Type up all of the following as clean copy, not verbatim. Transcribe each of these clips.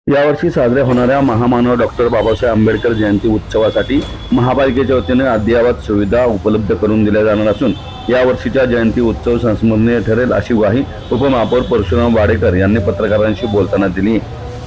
यावर्षी साजऱ्या होणाऱ्या महामानव डॉक्टर बाबासाहेब आंबेडकर जयंती उत्सवासाठी महापालिकेच्या वतीने अद्ययावत सुविधा उपलब्ध करून दिल्या जाणार असून यावर्षीचा जयंती उत्सव संस्मरणीय ठरेल अशी ग्वाही उपमहापौर परशुराम वाडेकर यांनी पत्रकारांशी बोलताना दिली।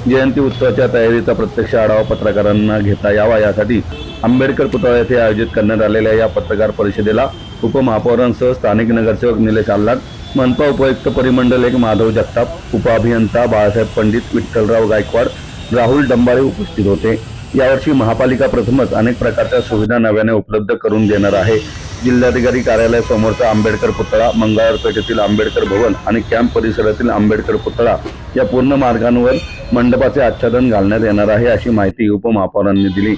जयंती उत्सवाच्या तयारीचा प्रत्यक्ष आढावा पत्रकारांना घेता यावा यासाठी आंबेडकर पुतळा येथे आयोजित करण्यात आलेल्या या पत्रकार परिषदेला उपमहापौरांसह स्थानिक नगरसेवक निलेश आल्हाद, मनपा उपायुक्त परिमंडल 1 माधव जगताप, उपअभियंता बाळासाहेब पंडित, विठ्ठलराव गायकवाड, राहुल डंबाळे उपस्थित होते। यावर्षी महापालिका प्रथमच अनेक प्रकारच्या सुविधा नव्याने उपलब्ध करून देणार आहे। जिल्हाधिकारी कार्यालय समोरचा आंबेडकर पुतळा, मंगळवारपेठेतील आंबेडकर भवन आणि कॅम्प परिसरातील आंबेडकर पुतळा या पूर्ण मार्गांवर मंडपाचे आच्छादन घालण्यात येणार आहे अशी माहिती उपमहापौरांनी दिली।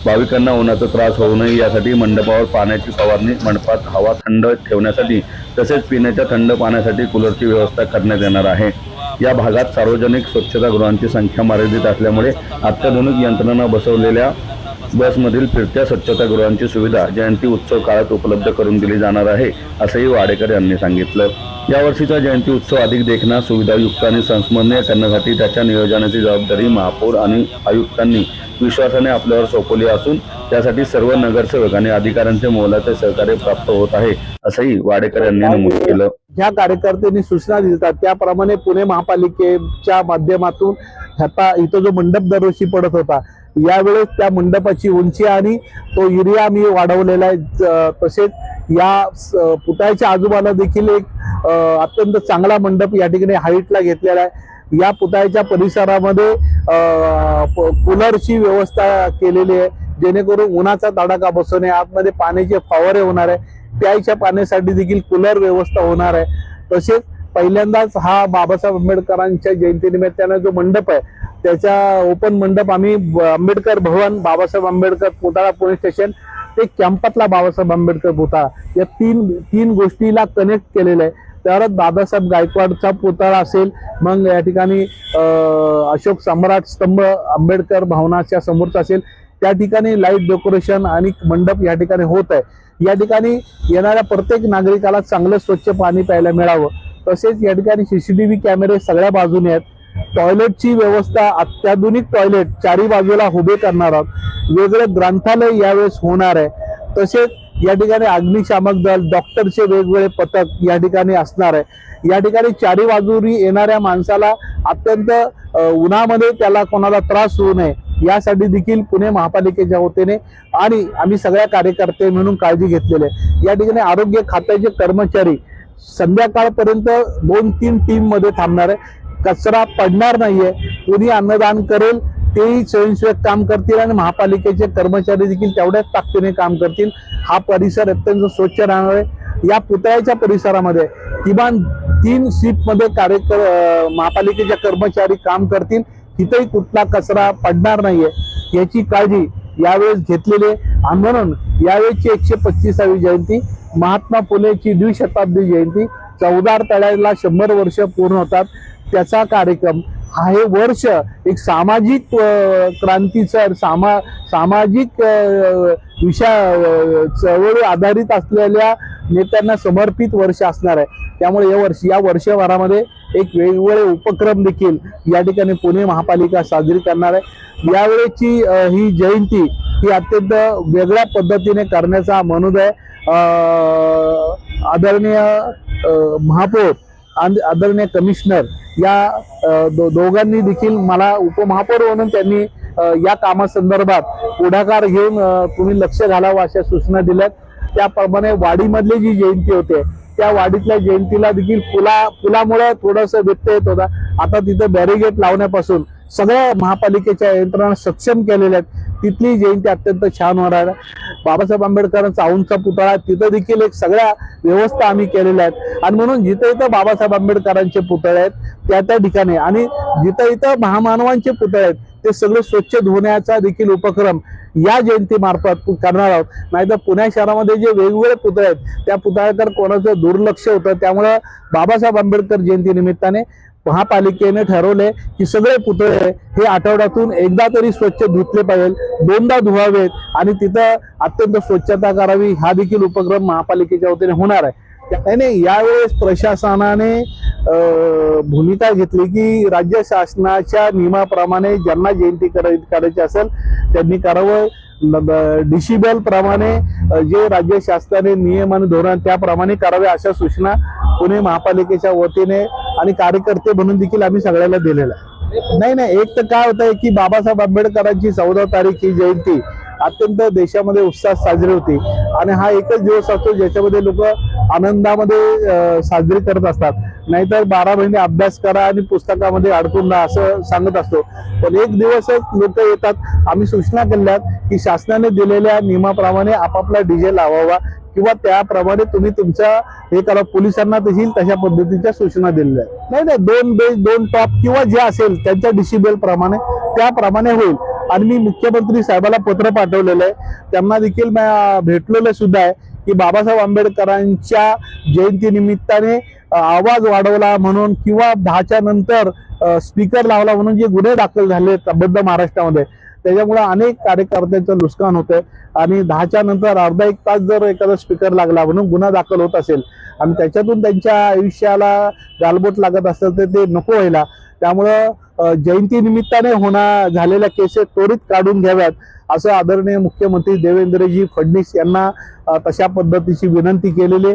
भाविकांना उन्हाचा त्रास होऊ नये यासाठी मंडपावर पाण्याची फवारणी, मंडपात हवा थंड ठेवण्यासाठी तसेच पिण्याच्या थंड पाण्यासाठी कूलरची व्यवस्था करण्यात येणार आहे। या भागात सार्वजनिक स्वच्छतागृहांची संख्या मर्यादित असल्यामुळे अत्याधुनिक यंत्रणा बसवलेल्या बसमधील फिरत्या स्वच्छतागृहांची सुविधा जयंती उत्सव काळात उपलब्ध करून दिली जाणार आहे असंही वाडेकर यांनी सांगितलं। यावर्षीचा जयंती उत्सव अधिक देखणा, सुविधायुक्त आणि संस्मरणीय करण्यासाठी त्याच्या नियोजनाची जबाबदारी महापौर आणि आयुक्तांनी विश्वासाने आपल्यावर सोपवली असून त्यासाठी सर्व नगरसेवक आणि अधिकाऱ्यांचे मोलाचे सहकार्य प्राप्त होत आहे असंही वाडेकर यांनी नमूद केलं। ज्या कार्यकर्त्यांनी सूचना दिल्या त्याप्रमाणे पुणे महापालिकेच्या माध्यमातून इथं जो मंडप दरवर्षी पडत होता, यावेळेस त्या मंडपाची उंची आणि तो एरिया मी वाढवलेला आहे। तसेच या पुतळ्याच्या आजूबाजूला देखील एक अत्यंत चांगला मंडप या ठिकाणी हाईटला घेतलेला आहे। या पुतळ्याच्या परिसरामध्ये कूलरची व्यवस्था केलेली आहे, जेणेकरून उन्हाचा तडाखा बसू नये। आतमध्ये पाण्याचे फवारे होणार आहे, प्यायच्या पाण्यासाठी देखील कूलर व्यवस्था होणार आहे। तसेच पहिल्यांदाच हा बाबासाहेब आंबेडकरांच्या जयंतीनिमित्ताने जो मंडप आहे त्याचा ओपन मंडप आम्ही आंबेडकर भवन, बाबासाहेब आंबेडकर पुतळा पोलीस स्टेशन ते कॅम्पातला बाबासाहेब आंबेडकर पुतळा या तीन गोष्टीला कनेक्ट केलेलं आहे। त्यावर दादासाहेब गायकवाडचा पुतळा असेल, मग या ठिकाणी अशोक सम्राट स्तंभ आंबेडकर भवनाच्या समोरचा असेल, त्या ठिकाणी लाईट डेकोरेशन आणि मंडप या ठिकाणी होत आहे। या ठिकाणी येणाऱ्या प्रत्येक नागरिकाला चांगलं स्वच्छ पाणी प्यायला मिळावं। तसेच या ठिकाणी सीसीटीव्ही कॅमेरे सगळ्या बाजूने आहेत। टॉयलेटची व्यवस्था, अत्याधुनिक टॉयलेट चारी बाजूला उभे करणार आहोत। वेगळे ग्रंथालय यावेळेस होणार आहे। तसेच या ठिकाणी अग्निशामक दल, डॉक्टरचे वेगवेगळे पथक या ठिकाणी असणार आहे। या ठिकाणी चारी बाजूनी येणाऱ्या माणसाला अत्यंत उन्हामध्ये त्याला कोणाला त्रास होऊ नये यासाठी देखील पुणे महापालिकेच्या वतीने आणि आम्ही सगळ्या कार्यकर्ते म्हणून काळजी घेतलेली आहे। या ठिकाणी आरोग्य खात्याचे कर्मचारी संध्याकाळपर्यंत 2-3 टीम मध्ये थांबणार आहे। कचरा पडणार नाहीये, कोणी अन्नदान करेल तेही स्वयंसेवक काम करतील आणि महापालिकेचे कर्मचारी देखील तेवढ्याच ताकदीने काम करतील। हा परिसर अत्यंत स्वच्छ राहणार आहे। या पुतळ्याच्या परिसरामध्ये किमान 3 शिफ्ट मध्ये महापालिकेचे कर्मचारी काम करतील, तिथेही कुठला कचरा पडणार नाहीये याची काळजी यावेळेस घेतलेली आहे। आणि म्हणून यावेळेची 125वी जयंती, महात्मा फुलेची द्विशताब्दी जयंती, 14 तळ्याला 100 वर्ष पूर्ण होतात, त्याचा कार्यक्रम हे वर्ष एक सामाजिक क्रांतीचं सामाजिक चळवळी आधारित असलेल्या नेत्यांना समर्पित वर्ष असणार आहे। त्यामुळे या वर्षभरामध्ये एक वेगवेगळे उपक्रम देखील या ठिकाणी पुणे महापालिका साजरी करणार आहे। यावेळेची ही जयंती ही अत्यंत वेगळ्या पद्धतीने करण्याचा मनोदय आदरणीय महापौर आणि आदरणीय कमिशनर या दोघांनी देखील मला उपमहापौर म्हणून त्यांनी या कामासंदर्भात पुढाकार घेऊन तुम्ही लक्ष घालावं अशा सूचना दिल्यात। त्याप्रमाणे वाडीमधली जी जयंती होते त्या वाडीतल्या जयंतीला देखील पुलामुळे थोडंसं व्यत्यय येत होता। आता तिथं बॅरिगेट लावण्यापासून सगळ्या महापालिकेच्या यंत्रणा सक्षम केलेल्या आहेत। तिथली जयंती अत्यंत छान होणार आहे। बाबासाहेब आंबेडकरांचा औंधचा पुतळा तिथं देखील एक सगळ्या व्यवस्था आम्ही केलेल्या आहेत। आणि म्हणून जिथं इथं बाबासाहेब आंबेडकरांचे पुतळे आहेत त्या ठिकाणी आणि जिथं इथं महामानवांचे पुतळे आहेत ते सगळे स्वच्छ धुण्याचा देखील उपक्रम या जयंती मार्फत करणार आहोत। नाहीतर पुणे शहरामध्ये जे वेगवेगळे पुतळे आहेत त्या पुतळ्याकडे कोणाचं दुर्लक्ष होतं। त्यामुळे बाबासाहेब आंबेडकर जयंती निमित्ताने महापालिकेने ठरवले की सगळे पुतळे हे आठवड्यातून एकदा तरी स्वच्छ धुतले पाहिजे, 2दा धुवावेत आणि तिथं अत्यंत स्वच्छता करावी। हा देखील उपक्रम महापालिकेच्या वतीने होणार आहे। नाही, यावेळेस प्रशासनाने भूमिका घेतली की राज्य शासनाच्या नियमाप्रमाणे ज्यांना जयंती करायची असेल त्यांनी करावं. डिसिबल प्रमाणे जे राज्य शासनाने नियम आणि धोरण त्याप्रमाणे करावे अशा सूचना पुणे महापालिकेच्या वतीने आणि कार्यकर्ते म्हणून देखील आम्ही सगळ्याला दिलेल्या आहे. नाही, एक तर काय होतंय की बाबासाहेब आंबेडकरांची 14 तारीख ही जयंती अत्यंत देशामध्ये उत्साहात साजरी होती आणि हा एकच दिवस असतो ज्याच्यामध्ये लोक आनंदामध्ये साजरी करत असतात. नाहीतर 12 महिने अभ्यास करा आणि पुस्तकामध्ये अडकून राहा असं सांगत असतो. पण एक दिवसच लोक येतात. आम्ही सूचना केल्यात की शासनाने दिलेल्या नियमाप्रमाणे आपापला डीजे लावावा किंवा त्याप्रमाणे तुम्ही तुमच्या हे करा. पोलिसांना देखील तशा पद्धतीच्या सूचना दिलेल्या आहेत. नाही, 2 बेस 2 टॉप किंवा जे असेल त्यांच्या डिसिबल प्रमाणे त्याप्रमाणे होईल. आणि मी मुख्यमंत्री साहेबाला पत्र पाठवलेलं आहे. त्यांना देखील भेटलेलं सुद्धा आहे की बाबासाहेब आंबेडकरांच्या जयंती निमित्ताने आवाज वाढवला म्हणून किंवा 10च्या नंतर स्पीकर लावला म्हणून जे गुन्हे दाखल झाले मध्य महाराष्ट्रामध्ये त्याच्यामुळे अनेक कार्यकर्त्यांचं नुकसान होतंय. आणि 10च्या नंतर अर्धा एक तास जर एखादा स्पीकर लागला म्हणून गुन्हा दाखल होत असेल आणि त्याच्यातून त्यांच्या आयुष्याला गालबोट लागत असेल तर ते नको व्हायला. त्यामुळं जयंती निमित्ताने झालेल्या केसेस त्वरित काढून घ्याव्यात असं आदरणीय मुख्यमंत्री देवेंद्रजी फडणवीस यांना तशा पद्धतीची विनंती केलेली.